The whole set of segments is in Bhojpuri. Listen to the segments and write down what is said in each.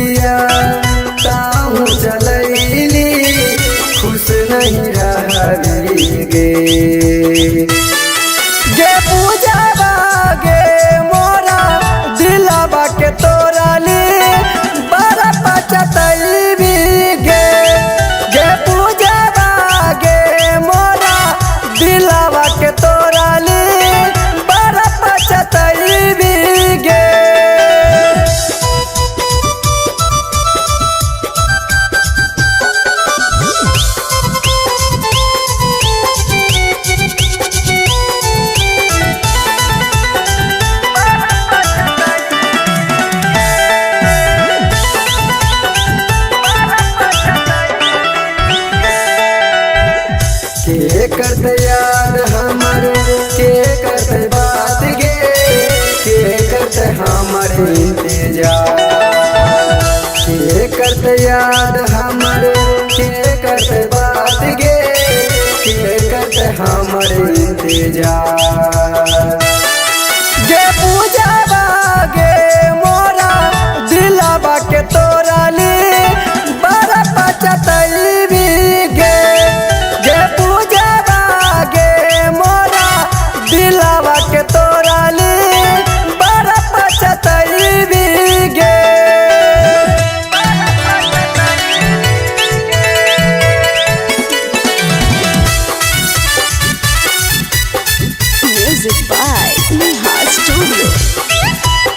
गोरिया ताऊ चलैली खुश नहीं रही गे गे पूजा गे मोरा दिलावा के तोराली बड़ा पचतैबी गे गे पूजा गे मोरा दिलावा के तोराली बड़ा पचतैबी गे। के करते याद हमारे के करते बात गे के करते हमारे इंतजार के करते याद हमारे के करते बात गे के करते हमारे इंतजार गे पूजा गे मोरा दिलावा के तोराली बड़ा पचतैबी गे गे पूजा गे मोरा दिलावा के तोराली बड़ा पचतैबी गे। Music by Neha Studio.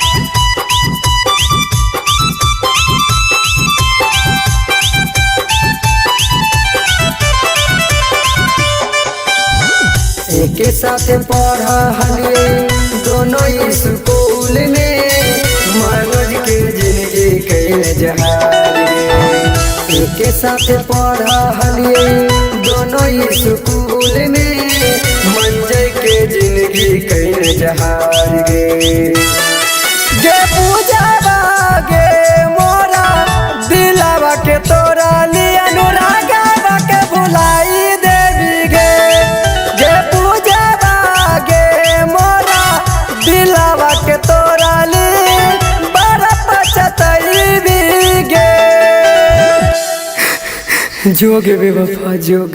एक साथ पढ़लिए दोनों स्कूल में मनोज के जिंदगी कैल जहारे एक साथ पढ़लिए दोनों स्कूल में मंजय के जिंदगी कैल जहार गे पूजा गे मोरा दिलावा के तोराली अनुरागा के भुलाई देवी गे गे पूजा गे मोरा दिलावा के तोराली बड़ा पचतैबी गे जोग बेवफा जोग।